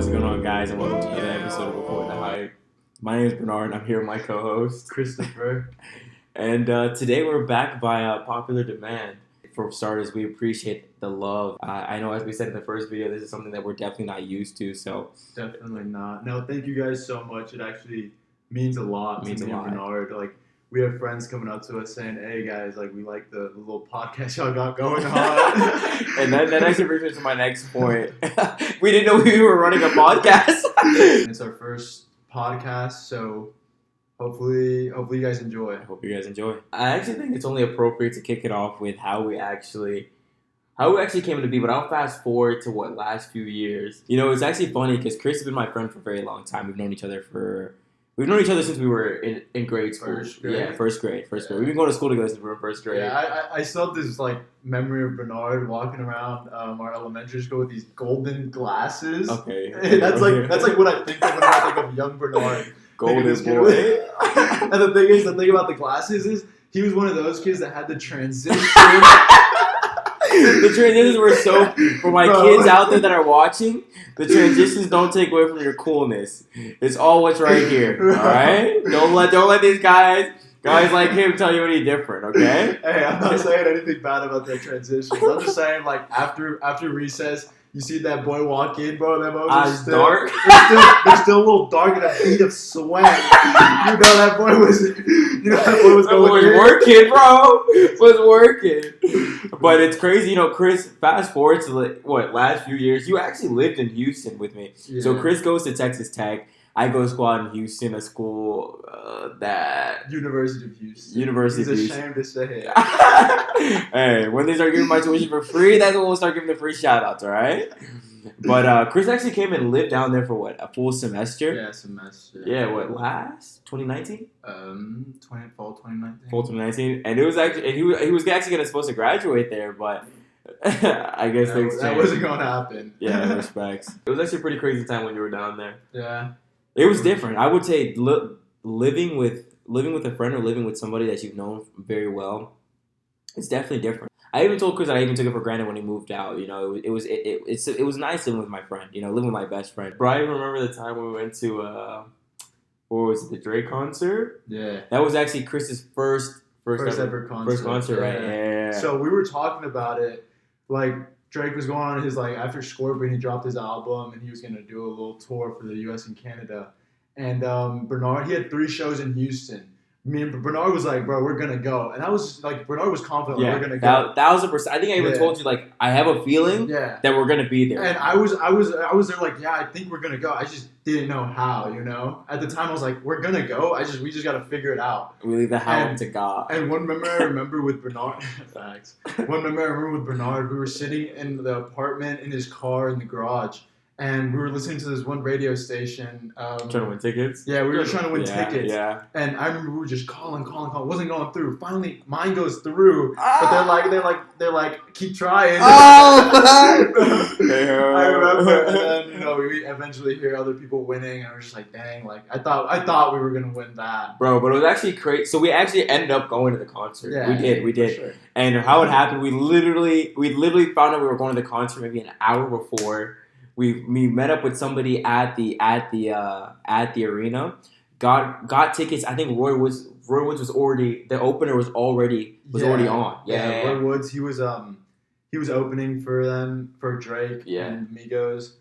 What's going on, guys, and welcome to another episode of Before the Hype. My name is Bernard, and I'm here with my co-host, Christopher. And today we're back by popular demand. For starters, we appreciate the love. I know, as we said in the first video, this is something that we're definitely not used to, so... Definitely not. No, thank you guys so much. It actually means a lot to me and Bernard. Like, we have friends coming up to us saying, hey, guys, like, we like the little podcast y'all got going on. And that actually brings me to my next point. We didn't know we were running a podcast. It's our first podcast, so hopefully you guys enjoy. I hope you guys enjoy. I actually think it's only appropriate to kick it off with how we actually came to be, but I'll fast forward to last few years. You know, it's actually funny because Chris has been my friend for a very long time. We've known each other since we were in grade school. First grade. Yeah, first grade. We've been going to school together since we were in first grade. Yeah, I still have this like memory of Bernard walking around our elementary school with these golden glasses. Okay. That's like what I think of when I think of young Bernard. Golden boy. And the thing about the glasses is he was one of those kids that had the transition. The transitions were so, for my kids out there that are watching, the transitions don't take away from your coolness. It's all what's right here, alright? Don't let these guys like him tell you any different, okay? Hey, I'm not saying anything bad about their transitions. I'm just saying, like, after recess, you see that boy walk in, bro, that boy was still dark. They're still a little dark and a bead of sweat. that boy was working, bro. Was working. But it's crazy, you know, Chris, fast forward to last few years, you actually lived in Houston with me. Yeah. So Chris goes to Texas Tech. I go to school out in Houston, a school that... University of Houston. University of He's Houston. ashamed to say it. Hey, when they start giving my tuition for free, that's when we'll start giving the free shout-outs, all right? But Chris actually came and lived down there for a full semester? Yeah, semester. Yeah, last? 2019? Fall 2019. Fall 2019. And it was actually... And he was actually supposed to graduate there, but... I guess things changed. That wasn't going to happen. Yeah, respects. It was actually a pretty crazy time when you were down there. Yeah. It was different. I would say living with a friend or living with somebody that you've known very well, it's definitely different. I even told Chris that I even took it for granted when he moved out. You know, it was nice living with my friend. You know, living with my best friend. Bro, I even remember the time when we went to what was it, the Drake concert? Yeah. That was actually Chris's first ever concert. First concert, right? Yeah. So we were talking about it. Like, Drake was going on his, after Scorpion, he dropped his album, and he was going to do a little tour for the U.S. and Canada. And Bernard, he had 3 shows in Houston. Me and Bernard was like, bro, we're going to go. And I was like, Bernard was confident we're going to go. 1,000%. I think I even told you, I have a feeling that we're going to be there. And I was there like, yeah, I think we're going to go. I just didn't know how, you know? At the time, I was like, we're going to go. We just got to figure it out. We leave the how to God. And one memory I remember with Bernard, facts. One memory I remember with Bernard, we were sitting in the apartment in his car in the garage. And we were listening to this one radio station. Trying to win tickets? Yeah, we were trying to win tickets. Yeah. And I remember we were just calling. It wasn't going through. Finally, mine goes through. But they're like, keep trying. Oh! I remember. And then, we eventually hear other people winning. And we're just like, dang, I thought we were going to win that. Bro, but it was actually crazy. So we actually ended up going to the concert. Yeah, we did. Sure. And how it happened, we literally found out we were going to the concert maybe an hour before. We met up with somebody at the arena, got tickets. I think Roy Woods was already, the opener was already on. Yeah. Roy Woods, he was opening for them, for Drake and Migos.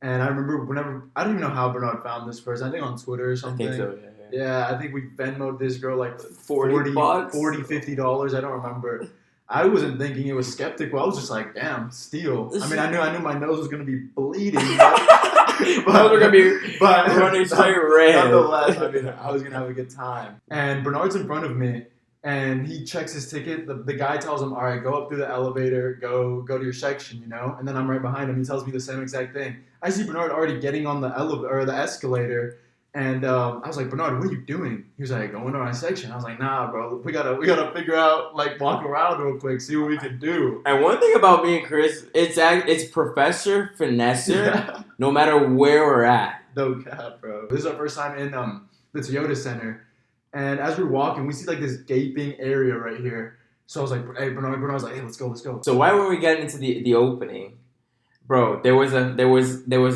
And I remember I don't even know how Bernard found this person. I think on Twitter or something. I think so, yeah. Yeah, I think we Venmo'd this girl $40, $50. I don't remember. I wasn't thinking it was skeptical. I was just like, damn, steal. I mean, I knew my nose was going to be bleeding. But we're going to be running straight red. Nonetheless, I mean, I was going to have a good time. And Bernard's in front of me, and he checks his ticket. The guy tells him, all right, go up through the elevator, go to your section, And then I'm right behind him. He tells me the same exact thing. I see Bernard already getting on the elevator or the escalator. And I was like, Bernard, what are you doing? He was like, going to my section. I was like, nah, bro, we gotta figure out, walk around real quick, see what we can do. And one thing about me and Chris, it's Professor Finesser, no matter where we're at. No cap, bro. This is our first time in the Toyota Center, and as we're walking, we see this gaping area right here. So I was like, hey, Bernard was like, hey, let's go. So why were we getting into the opening? Bro, there was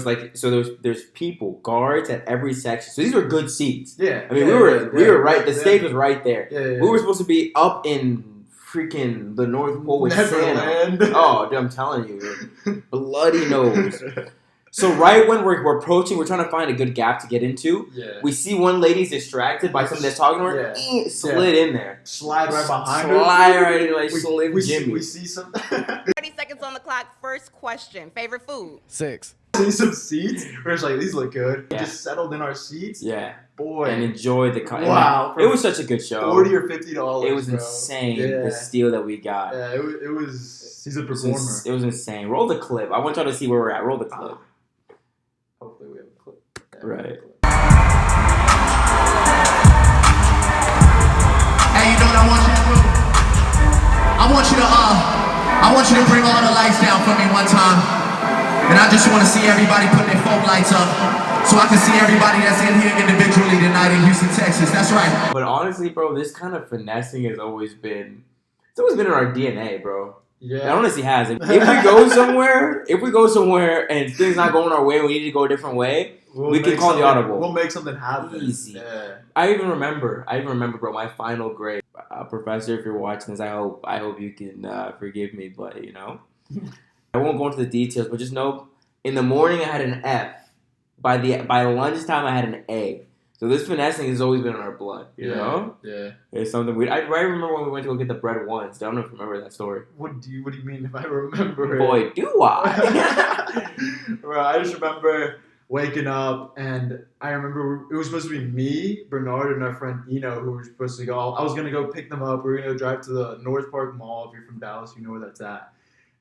like, so there's people, guards at every section. So these were good seats. Yeah. I mean, we were right. The stage was right there. Yeah. We were supposed to be up in freaking the North Pole with Neverland. Santa. Oh, dude, I'm telling you, bloody nose. So right when we're approaching, we're trying to find a good gap to get into. Yeah. We see one lady's distracted by something that's talking to her. Yeah. Slid in there. Slide right behind her. Slide right in like Slim Jimmy. We see some. 30 seconds on the clock. First question. Favorite food? 6. See some seats. We're just like, these look good. Yeah. We just settled in our seats. Yeah. Boy. And enjoyed the Wow. It was such a good show. $40 or $50. It was bro. insane. Yeah. The steal that we got. Yeah, it was. He's a performer. It was insane. Roll the clip. I want y'all to see where we're at. Roll the clip. Hopefully we have a clip. Yeah, Right. Hey, you know what I want you to do? I want you to bring all the lights down for me one time. And I just want to see everybody put their phone lights up so I can see everybody that's in here individually tonight in Houston, Texas. That's right. But honestly, bro, this kind of finessing has always been in our DNA, bro. It Yeah. honestly has. If we go somewhere and things not going our way and we need to go a different way, we can make call the something- audible. We'll make something happen. Easy. Yeah. I even remember, bro, my final grade. Professor, if you're watching this, I hope you can forgive me, but you know, I won't go into the details, but just know, in the morning I had an F. By lunchtime I had an A. So this finessing has always been in our blood, you know? Yeah. It's something weird. I remember when we went to go get the bread once. I don't know if you remember that story. What do you mean if I remember it? Boy, do I. Bro, I just remember waking up, and I remember it was supposed to be me, Bernard, and our friend Eno who were supposed to go. I was going to go pick them up. We were going to drive to the North Park Mall. If you're from Dallas, you know where that's at.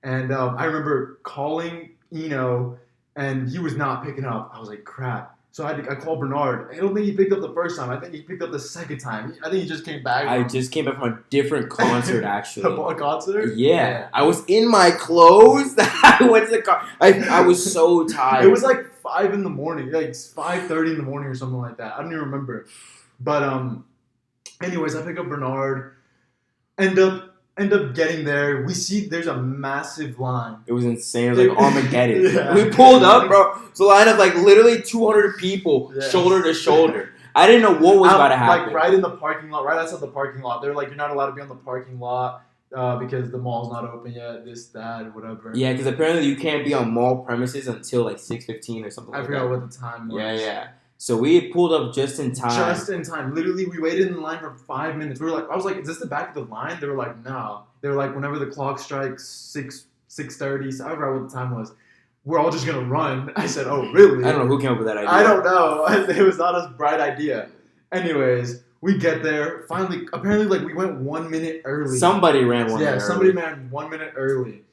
And I remember calling Eno, and he was not picking up. I was like, crap. So I called Bernard. I don't think he picked up the first time. I think he picked up the second time. I think he just came back. I just came back from a different concert, actually. The concert? Yeah. I was in my clothes. I went to the car. I was so tired. It was like 5 in the morning, like 5:30 in the morning or something like that. I don't even remember. But anyways, I pick up Bernard. End up getting there. We see there's a massive line. It was insane. It was like Armageddon. Yeah. We pulled up, bro. It's a line of like literally 200 people, shoulder to shoulder. I didn't know what was about to happen. Like right in the parking lot, right outside the parking lot. They're like, you're not allowed to be on the parking lot because the mall's not open yet. This, that, whatever. Yeah, because apparently you can't be on mall premises until like 6:15 or something. I like forgot that. what the time was. Yeah. So we pulled up just in time. Just in time. Literally, we waited in line for 5 minutes. I was like, is this the back of the line? They were like, no. They were like, whenever the clock strikes 6:30, so I forgot what the time was, we're all just gonna run. I said, oh, really? I don't know who came up with that idea. I don't know. It was not a bright idea. Anyways, we get there. Finally, apparently, like, we went 1 minute early. Somebody ran 1 minute Yeah, early. somebody ran 1 minute early.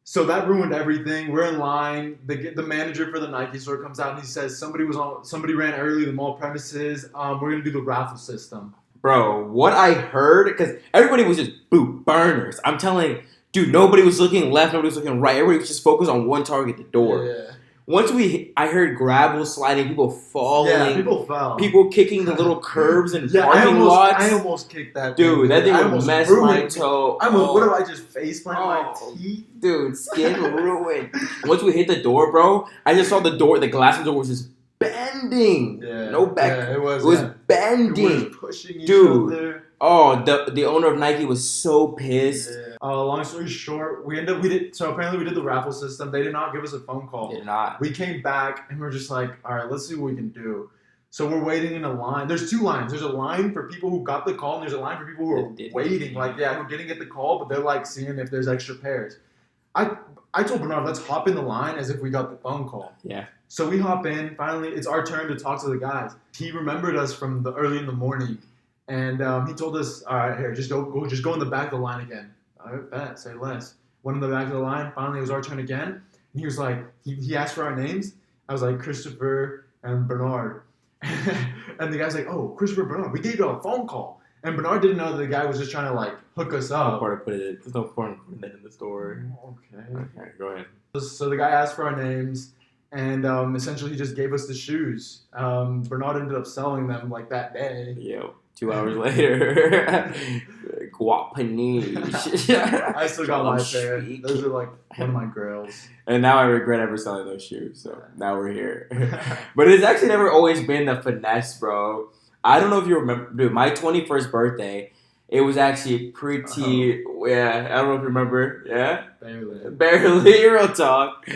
So that ruined everything. We're in line. The manager for the Nike store comes out and he says somebody ran early the mall premises. We're gonna do the raffle system. Bro, what I heard, because everybody was just burners. I'm telling, dude, nobody was looking left, nobody was looking right. Everybody was just focused on one target, the door. Yeah. Once I heard gravel sliding, people falling. Yeah, people fell. People kicking the little curbs and Yeah, parking lots. I almost kicked that Dude, that thing I would almost mess ruined my it. toe. What if I just faceplant my Oh. teeth? Dude, skin ruined. Once we hit the door, bro, I just saw the glass of the door was just bending. Yeah. No back. Yeah, it was bending. It was pushing each Dude. other. Oh, the owner of Nike was so pissed. Yeah. Long story short, apparently we did the raffle system. They did not give us a phone call. Did not. We came back and we're just like, all right, let's see what we can do. So we're waiting in a line. There's 2 lines. There's a line for people who got the call, and there's a line for people who are waiting. Who didn't get the call, but they're like seeing if there's extra pairs. I told Bernard, let's hop in the line as if we got the phone call. Yeah. So we hop in. Finally, it's our turn to talk to the guys. He remembered us from the early in the morning, and he told us, all right, here, just go in the back of the line again. All right, bet, say less. Went in the back of the line. Finally, it was our turn again. And he was like, he asked for our names. I was like, Christopher and Bernard. And the guy's like, oh, Christopher, Bernard, we gave you a phone call. And Bernard didn't know that the guy was just trying to like hook us up. There's no point in putting that in the story. Okay, go ahead. So the guy asked for our names, and essentially he just gave us the shoes. Bernard ended up selling them like that day. Yo. 2 hours later, guapaniche. I still got my pair. Those are like one of my grails. And now I regret ever selling those shoes. So now we're here. But it's actually never always been the finesse, bro. I don't know if you remember, dude. My 21st birthday, it was actually pretty. Yeah, I don't know if you remember. Yeah, barely. Real talk.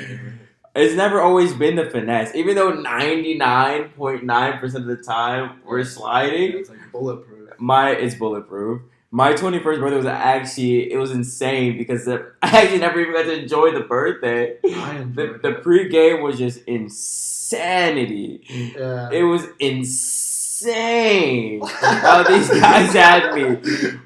It's never always been the finesse, even though 99.9% of the time we're sliding. It's like bulletproof. It's bulletproof. My 21st birthday it was insane because I actually never even got to enjoy the birthday. The pregame was just insanity. Yeah. It was insane how these guys had me.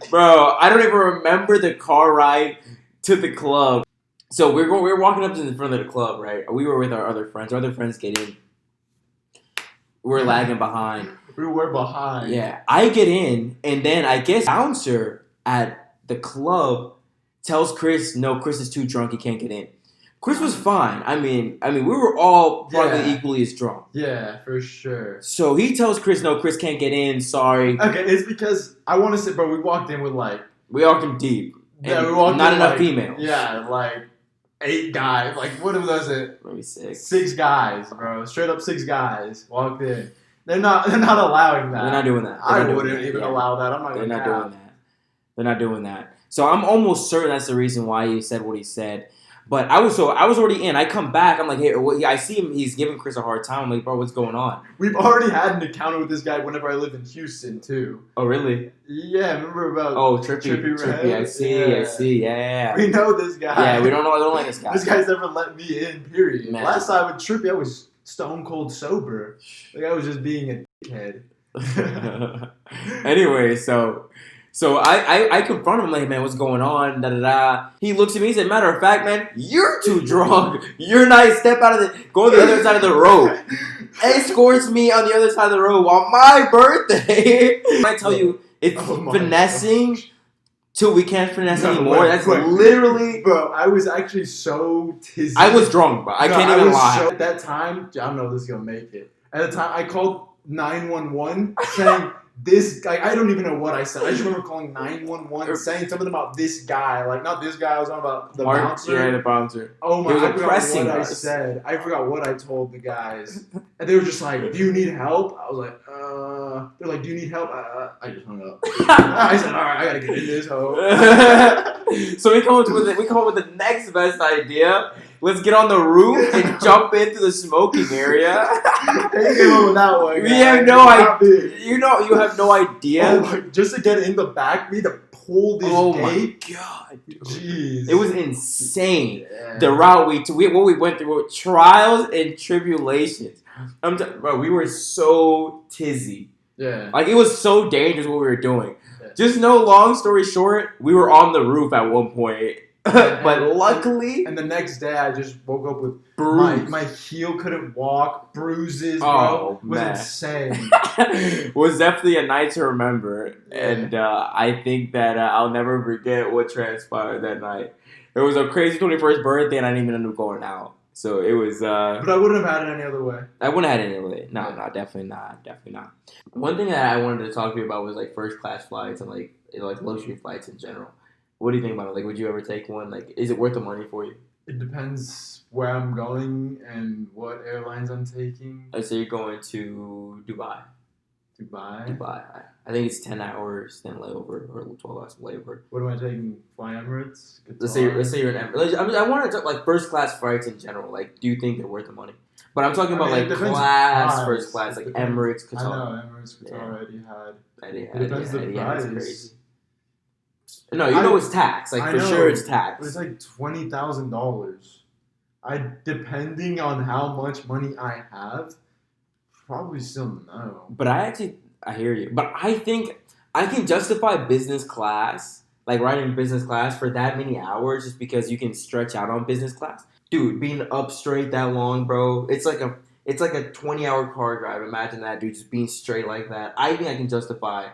Bro, I don't even remember the car ride to the club. So we're walking up to the front of the club, right? We were with our other friends. Our other friends get in. We're lagging behind. We were behind. Yeah. I get in, and then I guess the bouncer at the club tells Chris, no, Chris is too drunk. He can't get in. Chris was fine. I mean, we were all probably equally as drunk. Yeah, for sure. So he tells Chris, no, Chris can't get in. Sorry. Okay, it's because I want to say, bro, we walked in with like... We walked in deep. Yeah, we walked not in enough like, females. Yeah, like 8 guys. Like, what was it? Maybe 6. 6 guys, bro. Straight up 6 guys walked in. They're not allowing that. They're not doing that. I wouldn't even allow that. I'm not They're going to not doing that. They're not doing that. So I'm almost certain that's the reason why he said what he said. But I was already in. I come back. I'm like, hey, I see him. He's giving Chris a hard time. I'm like, bro, what's going on? We've already had an encounter with this guy whenever I lived in Houston too. Oh, really? Yeah, remember about Trippy. I see. Yeah. We know this guy. Yeah, I don't like this guy. This guy's never let me in. Period. Man. Last time with Trippy, I was stone cold sober. Like I was just being a dickhead. Anyway, so I confront him like, man, what's going on? Da da da. He looks at me. He said, matter of fact, man, you're too drunk. You're not. Step out of go to the other side of the road. Escorts me on the other side of the road on my birthday. I tell you, it's finessing till we can't finesse anymore. That's literally. Bro, I was actually so tizzy. I was drunk, bro. I can't even lie. At that time, I don't know if this is gonna make it. At the time, I called 911 saying. This guy, I don't even know what I said. I just remember calling 911 saying something about this guy. Like, not this guy, I was talking about the bouncer. Yeah, the bouncer. Oh my God, I forgot what I said. I forgot what I told the guys. And they were just like, do you need help? I was like, They're like, do you need help? I just hung up. I said, alright, I gotta get in this hole. So we come up with the next best idea. Let's get on the roof and jump into the smoking area. They came up with that one. We have no idea. You have no idea. Just to get in the back, we had to pull this gate. Oh my god, dude. Jeez. It was insane. Yeah. The route what we went through were trials and tribulations. Bro, we were so tizzy. Yeah. Like, it was so dangerous what we were doing. Yeah. Just no long story short, we were on the roof at one point. But luckily... And the next day, I just woke up with... My heel couldn't walk. Bruises, bro. It was insane. Was definitely a night to remember. Yeah. And I think that I'll never forget what transpired that night. It was a crazy 21st birthday, and I didn't even end up going out. So it was... But I wouldn't have had it any other way. I wouldn't have had it any other way. No, definitely not. One thing that I wanted to talk to you about was, like, first-class flights and, like luxury flights in general. What do you think about it? Like, would you ever take one? Like, is it worth the money for you? It depends where I'm going and what airlines I'm taking. Let's say you're going to Dubai. I think it's 10 hours, then layover, or 12 hours layover. What am I taking? Fly Emirates? Let's say you're in Emirates. I want to talk, like, first class flights in general. Like, do you think they're worth the money? But I'm talking about, like, first class, like Emirates, Qatar. I know, Emirates, Qatar, Etihad. It depends the price. It's crazy. No, you know it's tax. Like, for sure it's tax. It's like $20,000. Depending on how much money I have, probably still no. But I hear you. But I think I can justify business class, like riding business class for that many hours just because you can stretch out on business class. Dude, being up straight that long, bro, it's like a 20-hour car drive. Imagine that, dude, just being straight like that. I think I can justify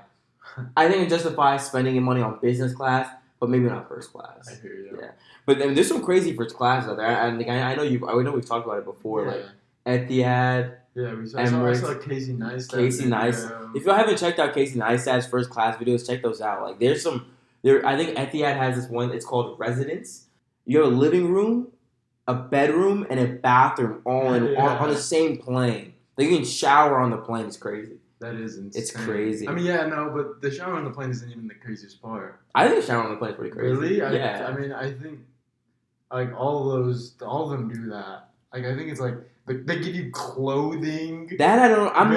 spending money on business class, but maybe not first class. I hear you. Yeah. But then there's some crazy first class out there. I know we've talked about it before. Yeah. Like, Etihad. Yeah, I saw Casey Neistat. Casey Neistat. If y'all haven't checked out Casey Neistat's first class videos, check those out. Like, there's some. I think Etihad has this one. It's called Residence. You have a living room, a bedroom, and a bathroom all on the same plane. Like, you can shower on the plane. It's crazy. That is insane. It's crazy. I mean, yeah, no, but the shower on the plane isn't even the craziest part. I think the shower on the plane is pretty crazy. Really? Yeah. I mean, I think like all of them do that. Like, I think it's like they give you clothing. That I don't. I'm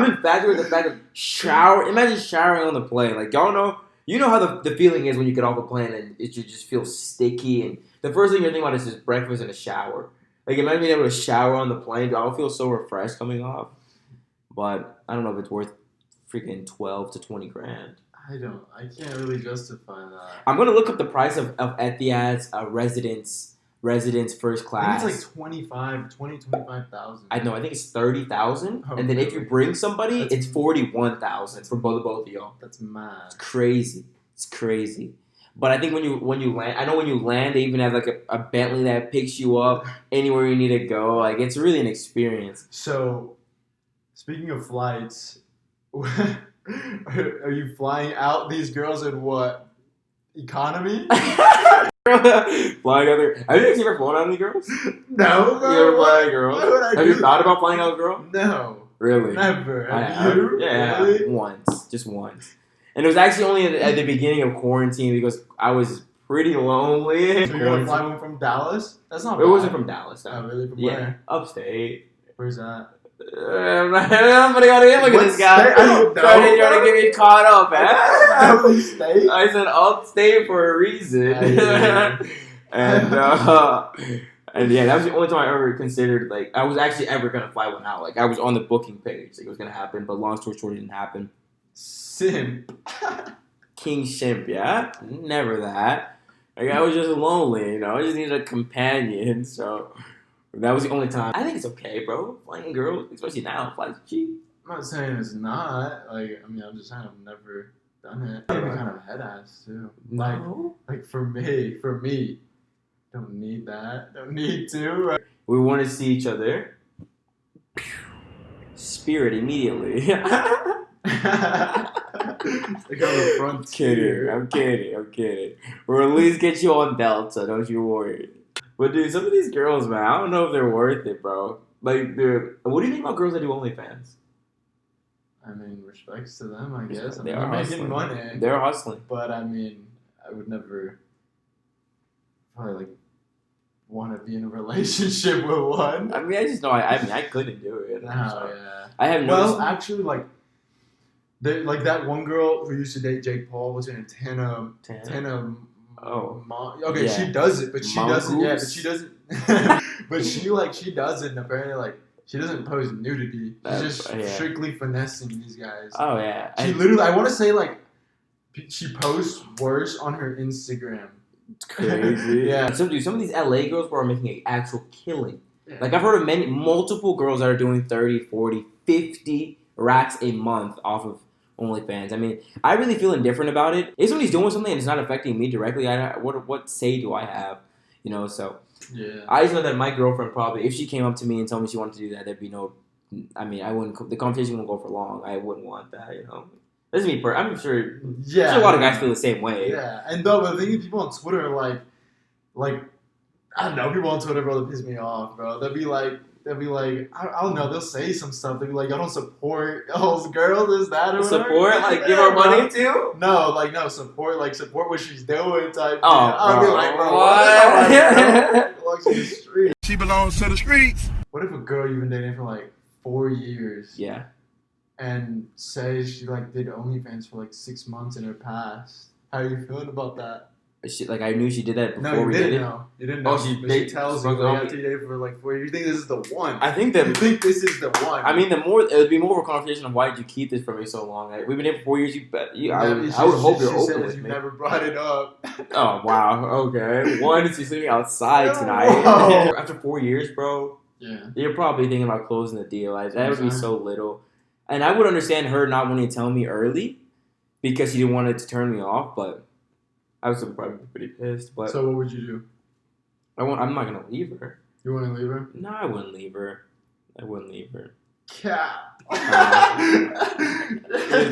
infatuated with the fact of shower. Imagine showering on the plane. Like, y'all know. You know how the feeling is when you get off a plane and you just feel sticky, and the first thing you're thinking about is just breakfast and a shower. Like, imagine being able to shower on the plane. I would feel so refreshed coming off. But I don't know if it's worth freaking 12 to 20 grand. I can't really justify that. I'm gonna look up the price of Etihad's residence first class. I think it's like 25,000. I know. I think it's 30,000, oh, and then if you bring somebody, it's 41,000 for both of y'all. That's mad. It's crazy. It's crazy. But I think when you land, I know when you land, they even have like a Bentley that picks you up anywhere you need to go. Like, it's really an experience. So, speaking of flights, are you flying out these girls in what? Economy? Flying other. Have you ever flown out any girls? No, bro. You ever fly a girl? Why would I Have you thought about flying out a girl? No. Really? Never. Have you? Yeah, really? once. Just once. And it was actually only at the beginning of quarantine because I was pretty lonely. So you're going to fly one from Dallas? That's not bad. It wasn't from Dallas. No. Oh, really? From where? Upstate. Where's that? I'm gonna go to look at this guy. I don't know. Trying to get me caught up, man. State? I said upstate for a reason. And yeah, that was the only time I ever considered, like, I was actually ever gonna fly one out. Like, I was on the booking page, like, it was gonna happen, but long story short, it didn't happen. Simp. King Simp, yeah? Never that. Like, I was just lonely, you know? I just needed a companion, so that was the only time. I think it's okay, bro. Flying girls, especially now, flights cheap. I'm not saying it's not. Like, I mean, I'm just saying I've never done it. I'm kind of head ass, too. No? Like, for me, don't need that. Don't need to. We want to see each other. Spirit immediately. Like on the frontier. I'm kidding. Or at least get you on Delta, don't you worry. But dude, some of these girls, man, I don't know if they're worth it, bro. Like, what do you think about girls that do OnlyFans? I mean, respects to them, I guess. They They're are making hustling. money. They're hustling. But I mean, I would never probably like want to be in a relationship with one. I mean, I just know. I mean, I couldn't do it. No, yeah. I have no. Well, actually, like that one girl who used to date Jake Paul was in Tana. Oh. Okay, Yeah. she does it, but she doesn't. Yeah, but she doesn't. But she does it, and apparently, like, she doesn't post nudity. She's just strictly finessing these guys. Oh yeah. She literally, I want to say, like, she posts worse on her Instagram. It's crazy. Yeah. Some of these LA girls are making an actual killing. Yeah. Like, I've heard of multiple girls that are doing 30, 40, 50 racks a month off of OnlyFans. I mean, I really feel indifferent about it. If somebody's doing something and it's not affecting me directly, what say do I have? You know, so yeah. I just know that my girlfriend probably, if she came up to me and told me she wanted to do that, there'd be no. I mean, I wouldn't. The conversation wouldn't go for long. I wouldn't want that. You know, that's me. I'm sure. Yeah. I'm sure a lot of guys feel the same way. Yeah, and though the thing is, people on Twitter are like, I don't know, people on Twitter, bro, that piss me off, bro. They'll be like, I don't know, they'll say some stuff. They'll be like, I don't support those girls, is that or whatever. Support, like, give her money too? No, support what she's doing type. Oh, I'll be bro, like, bro, what? Belongs to the street. She belongs to the streets. What if a girl you've been dating for like 4 years? Yeah. And says she like did OnlyFans for like 6 months in her past? How are you feeling about that? I knew she did that before No, you we didn't did it. know. You didn't know. Oh, she tells you after you dated for like 4 years. You think this is the one? I think that. You think this is the one? I mean, it would be more of a conversation of why did you keep this from me so long? Like, we've been here for 4 years. I would hope you're open with you me. never brought it up. Oh wow. Okay. One is she's sleeping outside tonight. Whoa. After 4 years, bro. Yeah. You're probably thinking about closing the deal. That would be so little. And I would understand her not wanting to tell me early because she didn't want it to turn me off, but I was probably pretty pissed. But So what would you do? I'm not gonna leave her. You wouldn't leave her? No, I wouldn't leave her. Cap. Because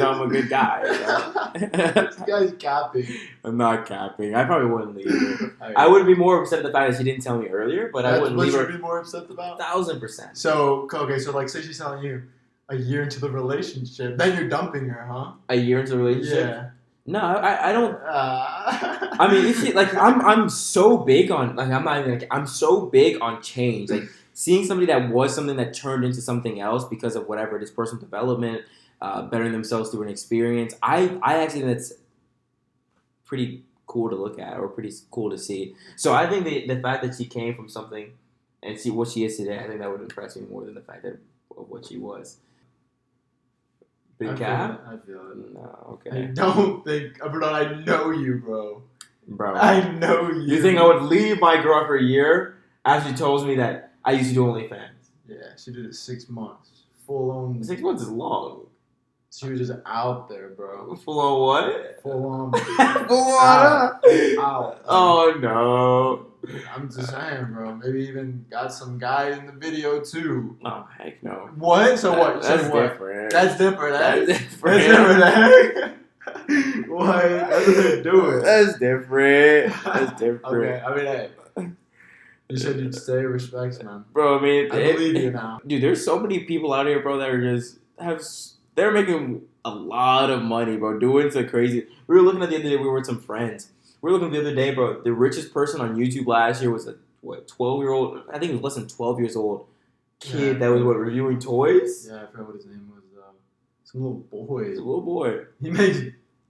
I'm a good guy. You know? This guy's capping. I'm not capping. I probably wouldn't leave her. Okay. I would be more upset at the fact that she didn't tell me earlier, but I wouldn't leave her. What should be more upset about? 1,000%. So, okay, so like, say she's telling you a year into the relationship, then you're dumping her, huh? A year into the relationship? Yeah. No, I don't. I mean, if she, like, I'm so big on, like, I'm not even, like, I'm so big on change. Like, seeing somebody that was something that turned into something else because of whatever it is, personal development, bettering themselves through an experience, I actually think that's pretty cool to look at or pretty cool to see. So I think the fact that she came from something and see what she is today, I think that would impress me more than the fact of what she was. Big cap? I feel it. No, I okay. don't think, bro. I know you, bro. Bro. I know you. You think I would leave my girl for a year after she tells me that I used to do OnlyFans? Yeah, she did it 6 months. Full on. 6 months is long. She was just out there, bro. Full on what? Full on. Full on? Out. Oh no. I'm just saying, bro. Maybe even got some guy in the video too. Oh heck no. What? So what? That's So what? different. That's different. That's That's different. different. What? That's what they're doing. That's different. That's different. Okay. I mean, hey. You said you'd stay. Respects, man. Bro, I mean, I believe you now. Dude, there's so many people out here, bro, that are just they're making a lot of money, bro, doing some crazy. We were looking at the other day. We were with some friends. We were looking the other day, bro. The richest person on YouTube last year was a 12-year-old. I think it was less than 12 years old kid that was reviewing toys. Yeah, I forgot what his name was. Some little boy. He's a little boy. He makes.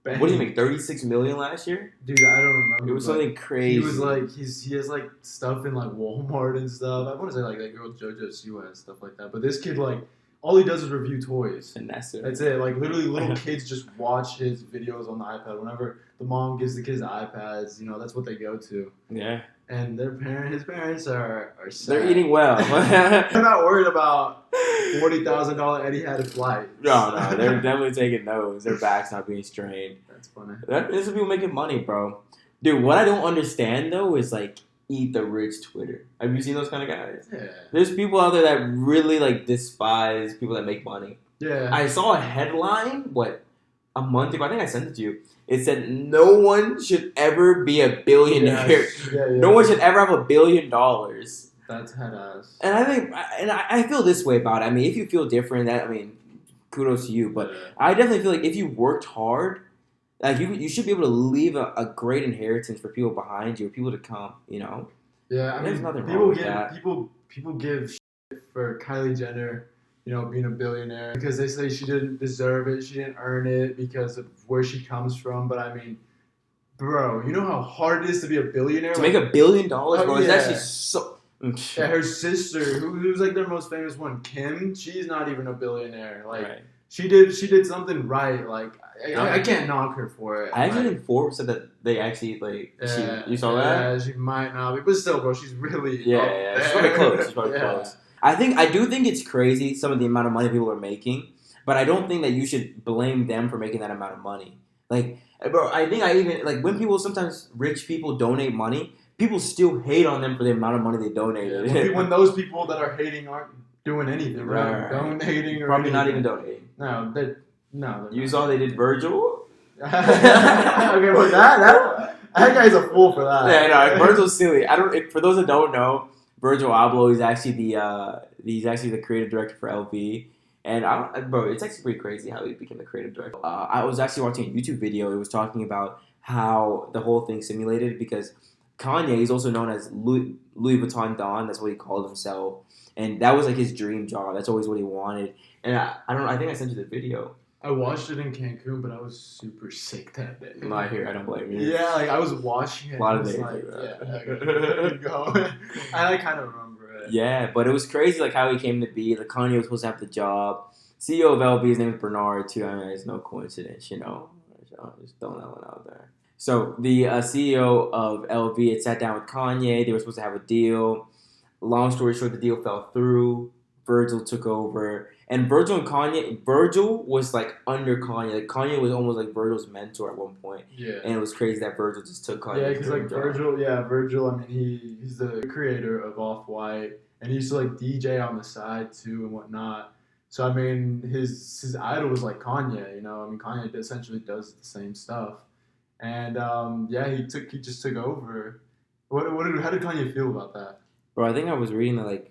Bang. What did he make? 36 million last year? Dude, I don't remember. It was something crazy. He was like, he has like stuff in like Walmart and stuff. I want to say like that girl JoJo Siwa and stuff like that. But this kid, like, all he does is review toys. And that's it. That's it. Like literally, little kids just watch his videos on the iPad. Whenever the mom gives the kids the iPads, you know, that's what they go to. Yeah. And his parents are sad. They're eating well. They're not worried about $40,000 Etihad flight. No, they're definitely taking those. Their back's not being strained. That's funny. This is people making money, bro. Dude, what I don't understand though is like eat the rich Twitter. Have you seen those kind of guys? Yeah. There's people out there that really like despise people that make money. Yeah. I saw a headline a month ago. I think I sent it to you. It said no one should ever be a billionaire. Yes. Yeah. No one should ever have $1 billion. That's head ass. And I think, I feel this way about it. I mean, if you feel different, kudos to you. But I definitely feel like if you worked hard, like you should be able to leave a great inheritance for people behind you, people to come. You know. Yeah, I There's mean, nothing people wrong with give that. people give shit for Kylie Jenner, you know, being a billionaire because they say she didn't deserve it, she didn't earn it because of where she comes from. But I mean, bro, you know how hard it is to be a billionaire. To make $1 billion, bro, it's yeah. actually so. Yeah, her sister, who's like their most famous one, Kim. She's not even a billionaire. Like Right. she did something right. Like I can't knock her for it. I actually think Forbes said that they actually like. Yeah, you saw that? Yeah, she might not be, but still, bro, she's really Yeah, she's probably close. She's probably close. I do think it's crazy some of the amount of money people are making, but I don't think that you should blame them for making that amount of money. Like, bro, I think when people sometimes rich people donate money, people still hate on them for the amount of money they donated. Yeah, when those people that are hating aren't doing anything, right? Donating or probably anything. not even donating. No. You saw they did Virgil? Okay, but that guy's a fool for that. Yeah, no, Virgil's silly. For those that don't know, Virgil Abloh is actually the creative director for LV. And bro, it's actually pretty crazy how he became the creative director. I was actually watching a YouTube video. It was talking about how the whole thing simulated because Kanye is also known as Louis Vuitton Don. That's what he called himself, and that was like his dream job. That's always what he wanted. And I think I sent you the video. I watched it in Cancun, but I was super sick that day. I'm not here. I don't blame you. Yeah, like I was watching it. A lot of days. Like, there you go. And I kind of remember it. Yeah, but it was crazy, like how he came to be. Like Kanye was supposed to have the job. CEO of LV, his name is Bernard too. I mean, it's no coincidence, you know. Just throwing that one out there. So the CEO of LV had sat down with Kanye. They were supposed to have a deal. Long story short, the deal fell through. Virgil took over, and Virgil was like under Kanye. Like Kanye was almost like Virgil's mentor at one point. Yeah. And it was crazy that Virgil just took Kanye. Yeah, because like Virgil. I mean, he's the creator of Off-White, and he used to like DJ on the side too and whatnot. So I mean, his idol was like Kanye. You know, I mean, Kanye essentially does the same stuff, and he just took over. How did Kanye feel about that? Bro, I think I was reading that like.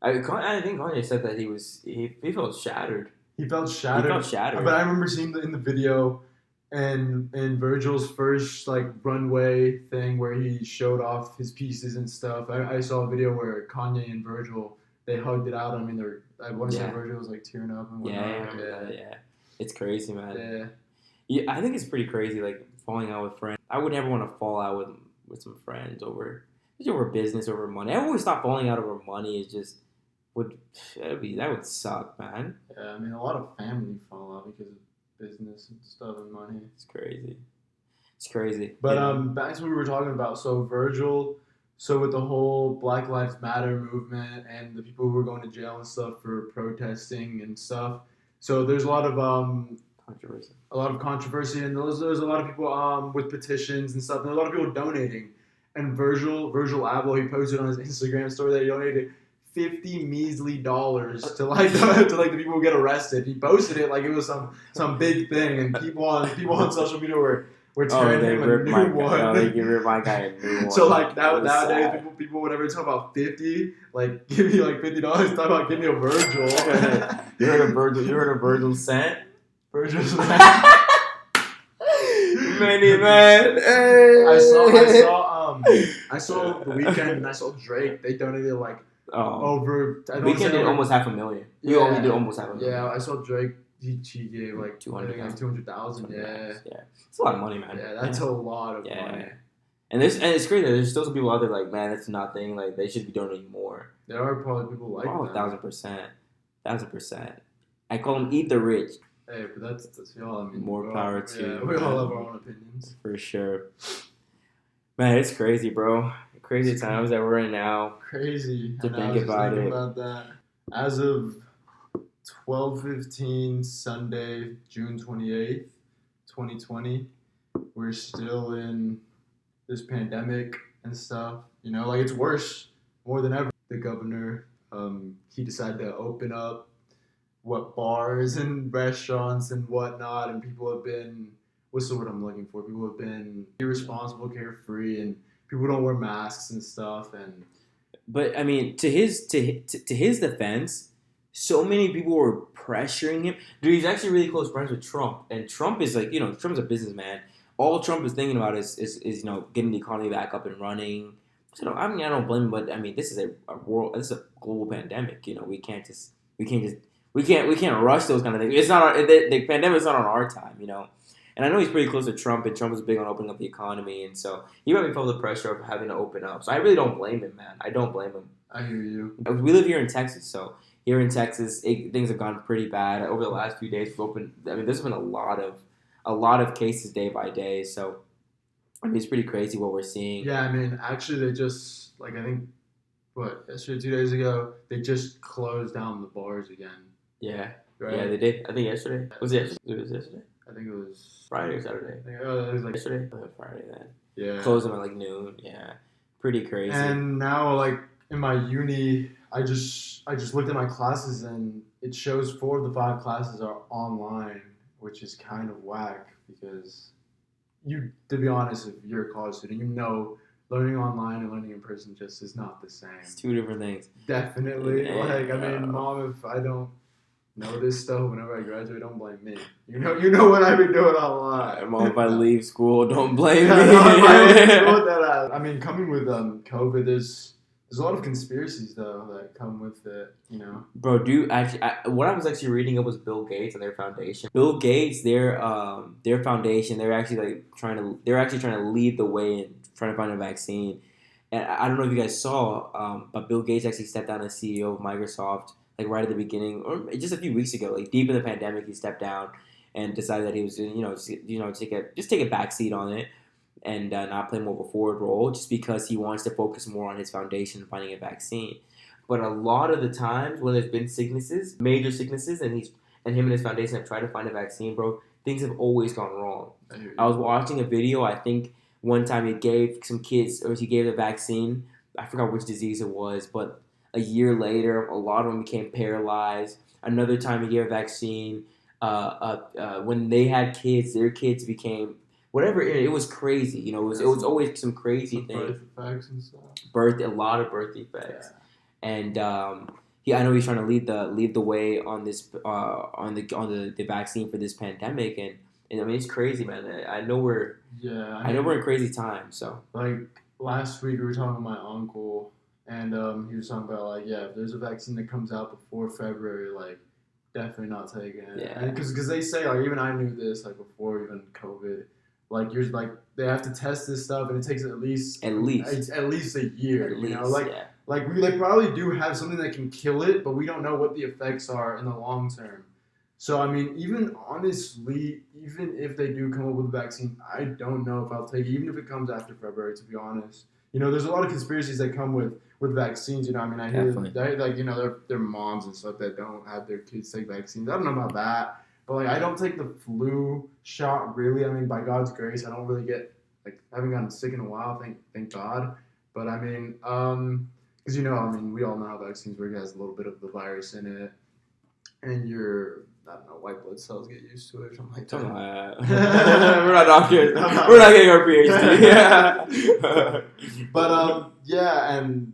I think Kanye said that he felt shattered. He felt shattered. But I remember seeing in the video, and in Virgil's first like runway thing where he showed off his pieces and stuff. I saw a video where Kanye and Virgil they hugged it out. I mean, I want to say Virgil was like tearing up and whatnot. Yeah. It's crazy, man. Yeah, I think it's pretty crazy, like falling out with friends. I would never want to fall out with some friends over business, over money. I always thought falling out over money is just. That would suck, man. Yeah, I mean, a lot of family fall out because of business and stuff and money. It's crazy. But back to what we were talking about. So Virgil, with the whole Black Lives Matter movement and the people who were going to jail and stuff for protesting and stuff. So there's a lot of controversy, and there's a lot of people with petitions and stuff. And there's a lot of people donating. And Virgil Abloh, he posted on his Instagram story that he donated $50 measly to like the people who get arrested. He posted it like it was some big thing, and people on social media were tearing him a new one. They give my guy a new one. So like nowadays people would ever talk about 50, like give me like $50. Talk about give me a Virgil. You heard of Virgil cent? Virgil cent. Many man. Hey. I saw The Weeknd and I saw Drake. They donated like. Over. We can do almost $500,000. We only did almost $500,000. Yeah, I saw Drake. He gave like 200,000. Yeah, it's a lot of money, man. Yeah, that's a lot of money. And it's crazy. There's still some people out there like, man, that's nothing. Like they should be donating more. There are probably people like that. 1,000%. I call them eat the rich. Hey, but that's y'all. I mean, more power to. Yeah, we all have our own opinions. For sure. Man, it's crazy, bro. Crazy times that we're in now. Crazy. To think about it. About that. As of 12:15 Sunday, June 28th, 2020, we're still in this pandemic and stuff. You know, like it's worse more than ever. The governor, he decided to open up bars and restaurants and whatnot, and people have been. What's the word I'm looking for? People have been irresponsible, carefree, and people don't wear masks and stuff. But I mean, to his defense, so many people were pressuring him. Dude, he's actually really close friends with Trump, and Trump is like, Trump's a businessman. All Trump is thinking about is getting the economy back up and running. So I don't blame him, but I mean, this is a global pandemic. We can't rush those kind of things. It's not the pandemic's not on our time. And I know he's pretty close to Trump, and Trump is big on opening up the economy, and so he probably felt the pressure of having to open up. So I really don't blame him, man. I don't blame him. I hear you. We live here in Texas, so here in Texas, things have gone pretty bad. Over the last few days, there's been a lot of cases day by day, so I mean, it's pretty crazy what we're seeing. Yeah, I mean, actually, they just, I think, yesterday, 2 days ago, they just closed down the bars again. Yeah. Right? Yeah, they did. I think yesterday. Was it yesterday? It was yesterday. I think it was Friday or Saturday. It was like yesterday. Friday then. Yeah. Closed them at like noon. Yeah. Pretty crazy. And now, in my uni, I just looked at my classes and it shows 4 of the 5 classes are online, which is kind of whack because to be honest, if you're a college student, learning online and learning in person just is not the same. It's 2 different things. Definitely. Mom, if I don't know this stuff whenever I graduate, don't blame me. You know what I've been doing online. Mom, if I leave school, don't blame me. I mean, coming with COVID, there's a lot of conspiracies though that come with it. Bro, what I was actually reading up was Bill Gates and their foundation. Bill Gates, their foundation, they're actually trying to lead the way in trying to find a vaccine. And I don't know if you guys saw, but Bill Gates actually stepped down as CEO of Microsoft. Right at the beginning, or just a few weeks ago, deep in the pandemic, he stepped down and decided that he was, take a back seat on it and not play more of a forward role, just because he wants to focus more on his foundation and finding a vaccine. But a lot of the times when there's been sicknesses, major sicknesses, and him and his foundation have tried to find a vaccine, bro, things have always gone wrong. I was watching a video, I think one time he gave some kids, or he gave the vaccine, I forgot which disease it was, but a year later, a lot of them became paralyzed. Another time he gave a vaccine, when they had kids, their kids became, whatever, it was crazy. You know, it was always some crazy things. Birth defects and stuff. A lot of birth defects. Yeah. And I know he's trying to lead the way on this on the vaccine for this pandemic, and I mean it's crazy, man. I know we're in crazy times. So like last week we were talking to my uncle, and he was talking about like if there's a vaccine that comes out before February, like definitely not taking it. Yeah. Because they say like even I knew this like before even COVID. Like you're like they have to test this stuff, and it takes at least a year. Like we like probably do have something that can kill it, but we don't know what the effects are in the long term. So I mean, even honestly, even if they do come up with a vaccine, I don't know if I'll take it, even if it comes after February. To be honest, you know, there's a lot of conspiracies that come with vaccines. You know, I mean, I hear like you know their moms and stuff that don't have their kids take vaccines. I don't know about that. But, like, I don't take the flu shot, really. I mean, by God's grace, I don't really get, like, I haven't gotten sick in a while, thank God. But, I mean, because, you know, I mean, we all know how vaccines work. It has a little bit of the virus in it. And your, I don't know, white blood cells get used to it or something like that. We're not doctors. We're not getting our PhD. Yeah. But, and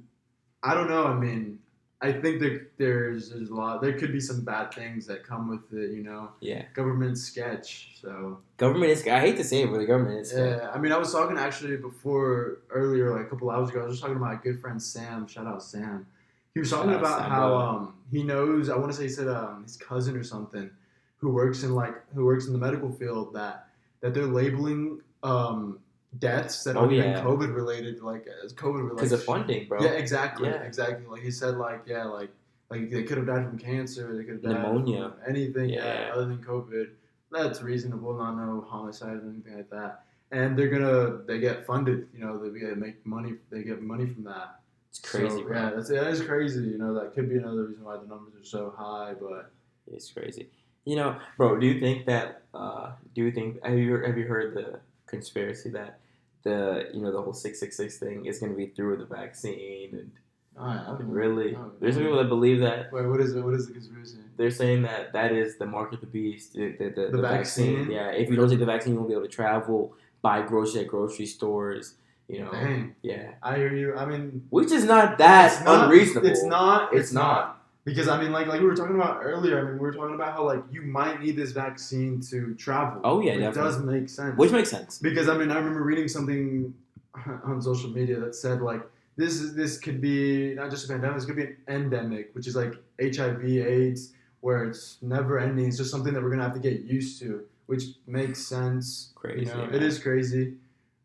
I don't know. I mean, I think that there's a lot. There could be some bad things that come with it, you know. Yeah. Government sketch. So. Government is. I hate to say it, but the government is. Yeah. I mean, I was talking actually earlier, like a couple hours ago. I was just talking to my good friend Sam. Shout out Sam. He was talking about how he knows. I want to say he said his cousin or something, who works in the medical field that they're labeling deaths that are even COVID related, like as COVID related. Because of funding, bro. Yeah, exactly. Like he said, like they could have died from cancer, they could have died pneumonia, from anything other than COVID. That's reasonable, not no homicide or anything like that. And they get funded. You know, they make money. They get money from that. It's crazy, so, bro. Yeah, that is crazy. You know, that could be another reason why the numbers are so high. But it's crazy. You know, bro. Do you think that? Have you heard the conspiracy that the whole 666 thing is going to be through the vaccine really? There's some people that believe that. Wait, what is it? What is the conspiracy? They're saying that is the mark of the beast. The vaccine. Yeah, if you don't take the vaccine, you won't be able to travel, buy groceries at grocery stores. You know. Dang. Yeah. I hear you. I mean, which is not that unreasonable. It's not. It's not. Because, I mean, like we were talking about earlier, I mean, we were talking about how, like, you might need this vaccine to travel. Oh, yeah, definitely. It does make sense. Which makes sense. Because, I mean, I remember reading something on social media that said, like, this could be not just a pandemic, this could be an endemic, which is, like, HIV, AIDS, where it's never ending. It's just something that we're going to have to get used to, which makes sense. Crazy. You know, it is crazy.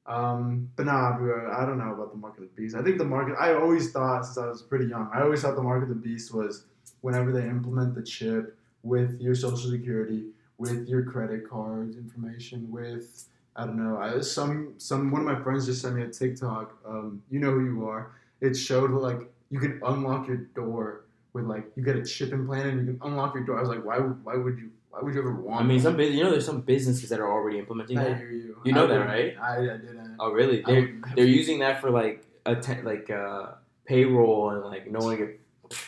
But nah, bro, I don't know about the mark of the beast. I think I always thought, since I was pretty young, the mark of the beast was whenever they implement the chip with your social security, with your credit card information, with, I don't know, one of my friends just sent me a TikTok, you know who you are. It showed like you can unlock your door with like, you get a chip implanted and you can unlock your door. I was like, why would you ever want? I mean, there's some businesses that are already implementing that. I hear you. You know that, right? I didn't. Oh, really? They're using that for like payroll and like knowing if.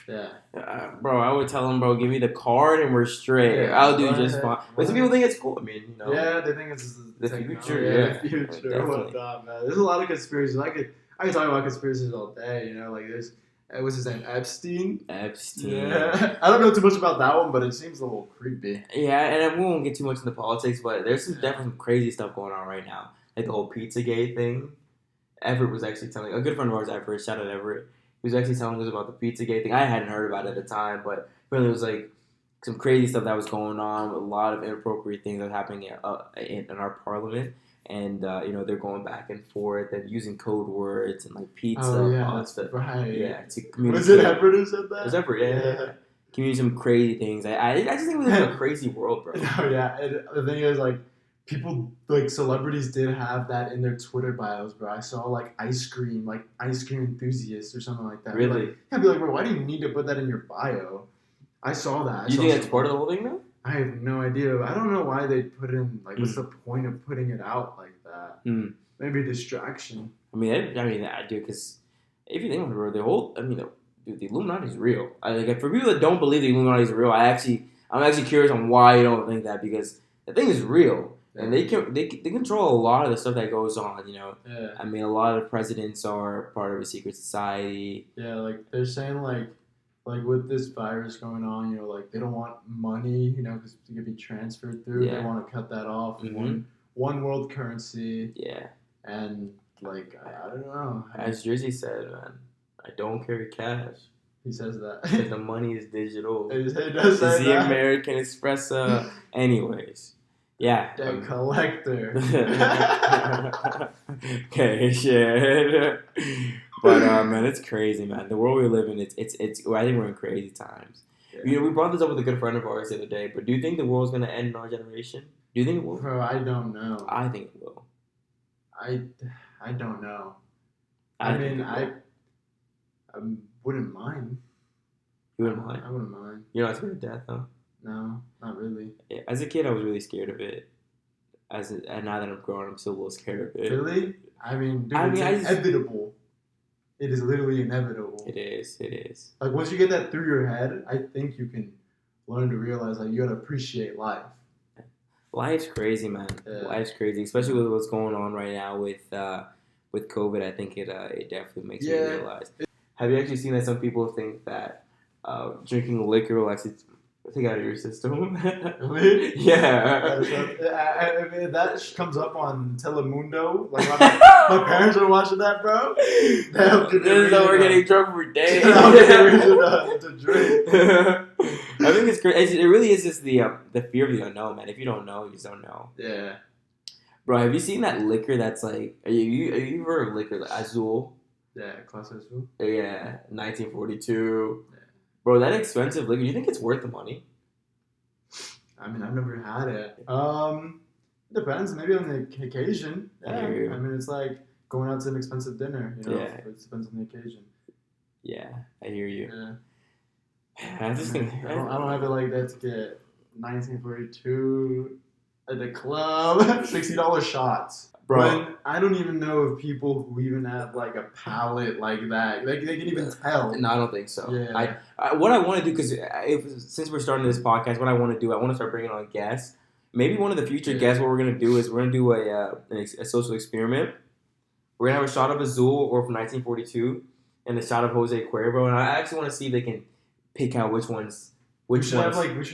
Yeah. Bro, I would tell them, bro, give me the card and we're straight. Yeah, I'll do just fine. But some people think it's cool. I mean, you know. Yeah, they think it's the future. Yeah, the future. Whatnot, man. There's a lot of conspiracies. I could talk about conspiracies all day. You know, like there's. What's his name? Epstein. Yeah. I don't know too much about that one, but it seems a little creepy. Yeah, and we won't get too much into politics, but there's definitely some crazy stuff going on right now. Like the whole Pizzagate thing. Everett was actually telling, a good friend of ours, Everett, shout out Everett, he was actually telling us about the Pizzagate thing. I hadn't heard about it at the time, but really it was like some crazy stuff that was going on, a lot of inappropriate things that were happening in our parliament. And, they're going back and forth and using code words and, like, pizza, pasta. Right. Yeah. To communicate. Was it Everett who said that? It was Everett, yeah. Communicate some crazy things. I just think we live in a crazy world, bro. No, yeah. The thing is, like, people, like, celebrities did have that in their Twitter bios, bro. I saw, like, ice cream enthusiast or something like that. Really? Like, I'd be like, bro, why do you need to put that in your bio? I saw that. You think that's part of the whole thing, though? I have no idea. I don't know why they put it in. Like, what's the point of putting it out like that? Maybe a distraction. I do, because if you think about it, the Illuminati is real. For people that don't believe the Illuminati is real, I'm actually curious on why you don't think that, because the thing is real. Yeah. And they control a lot of the stuff that goes on, Yeah. I mean, a lot of presidents are part of a secret society. Yeah, like, they're saying, like with this virus going on, like, they don't want money, because it could be transferred through. Yeah. They want to cut that off. Mm-hmm. One world currency. Yeah. And, like, I don't know. As Jersey said, man, I don't carry cash. He says that. Because the money is digital. He does It's say the that. American Espresso. Anyways. Yeah. Debt collector. Okay, shit. But man, it's crazy, man. The world we live in, it's. I think we're in crazy times. Yeah. We brought this up with a good friend of ours the other day. But do you think the world's gonna end in our generation? Do you think it will? Bro, I don't know. I think it will. I don't know. I wouldn't mind. You wouldn't mind? I wouldn't mind. You're not scared of death, though? No, not really. Yeah, as a kid, I was really scared of it. And now that I'm grown, I'm still a little scared of it. Really? Dude, it's inevitable. It is literally inevitable. It is. Like, once you get that through your head, I think you can learn to realize, like, you gotta appreciate life. Life's crazy, man. Yeah. Life's crazy, especially with what's going on right now with COVID. I think it definitely makes me realize. Have you actually seen that some people think that drinking liquor will actually take out of your system? Really? Yeah. That comes up on Telemundo. Like, my parents are watching that, bro. This is how we're getting drunk for days. to drink. I think it's crazy. It really is just the fear of the unknown, man. If you don't know, you just don't know. Yeah. Bro, have you seen that liquor that's like... Have you heard of liquor like Azul? Yeah, Class Azul. Yeah, 1942. Yeah. Bro, that expensive liquor, do you think it's worth the money? I mean, I've never had it. It depends. Maybe on the occasion. Yeah. I mean, it's like going out to an expensive dinner. Yeah. It depends on the occasion. Yeah, I hear you. Yeah. I just think... I don't have it like that to get 1942 at the club. $60 shots. Bro. When I don't even know of people who even have like a palate like that. They can even tell. No, I don't think so. Yeah. What I want to do, because since we're starting this podcast, what I want to start bringing on guests. Maybe one of the future guests, what we're going to do is we're going to do a social experiment. We're going to have a shot of Azul or from 1942 and a shot of Jose Cuervo. And I actually want to see if they can pick out which ones. We should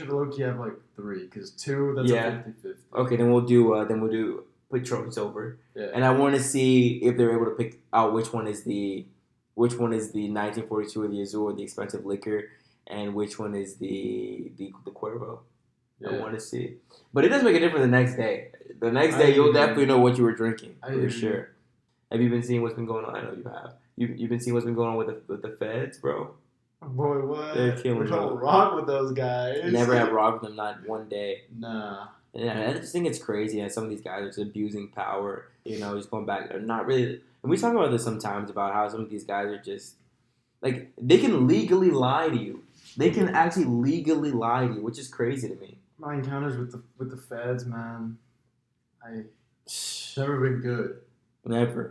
low-key have like 3, because 2, that's a 50-50. Okay, then we'll do put trophies over. Yeah. And I want to see if they're able to pick out which one is the 1942 or the Azul or the expensive liquor, and which one is the Cuervo. Yeah. I want to see. But it does make a difference the next day. The next day, you'll definitely know what you were drinking, for sure. Have you been seeing what's been going on? I know you have. You've been seeing what's been going on with the feds, bro? Boy, what? They're killing We don't me. rock with those guys. Never have rocked with them, not one day. Nah. Yeah, I just think it's crazy that some of these guys are just abusing power. Just going back. They're not really... And we talk about this sometimes, about how some of these guys are just... Like, they can legally lie to you. They can actually legally lie to you, which is crazy to me. My encounters with the feds, man, never been good. Never.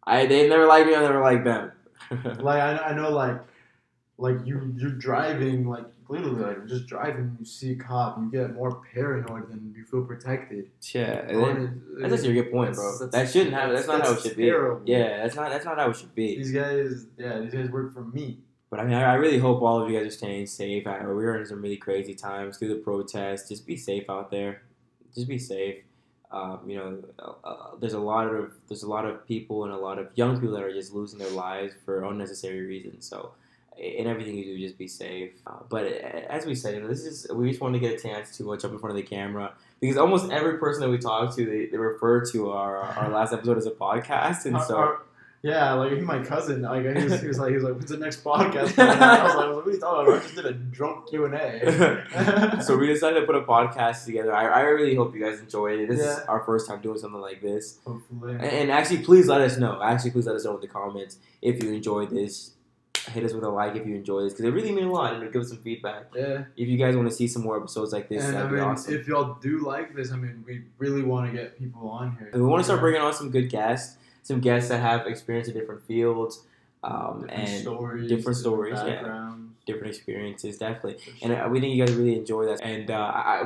They never liked me, I never liked them. Like, I know, like you're driving, like, literally, like, just driving, you see a cop, you get more paranoid than you feel protected. Yeah, that's actually a good point, bro. That shouldn't happen. That's not how it should terrible. be. Yeah, that's not how it should be. These guys work for me. But I mean, I really hope all of you guys are staying safe. We're in some really crazy times through the protests. Just be safe out there. Just be safe. There's a lot of people and a lot of young people that are just losing their lives for unnecessary reasons. So, in everything you do, just be safe. But as we said, we just want to get a chance to jump in front of the camera, because almost every person that we talk to, they refer to our last episode as a podcast, and so. Yeah, like even my cousin, like he was like, when's the next podcast coming out? I was like, what are you talking about? I just did a drunk Q&A. So we decided to put a podcast together. I really hope you guys enjoyed it. This is our first time doing something like this. Hopefully. And actually, please let us know. Please let us know in the comments if you enjoyed this. Hit us with a like if you enjoy this, because it really means a lot, and it'll give us some feedback. Yeah. If you guys want to see some more episodes like this, that'd be awesome. If y'all do like this, we really want to get people on here. And we want to start bringing on some good guests, some guests that have experience in different fields, different stories, different experiences, definitely. Sure. And we think you guys really enjoy that. And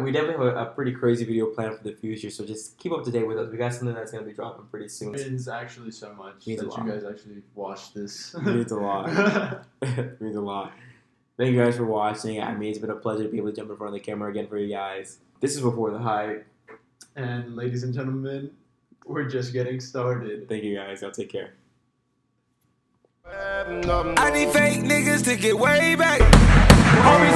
we definitely have a pretty crazy video planned for the future, so just keep up to date with us. We got something that's going to be dropping pretty soon. It means actually so much that you guys actually watch this. It means a lot. It means a lot. Thank you guys for watching. It's been a pleasure to be able to jump in front of the camera again for you guys. This is Before the Hype. And ladies and gentlemen, we're just getting started. Thank you guys. Y'all take care. I need fake niggas to get way back. Always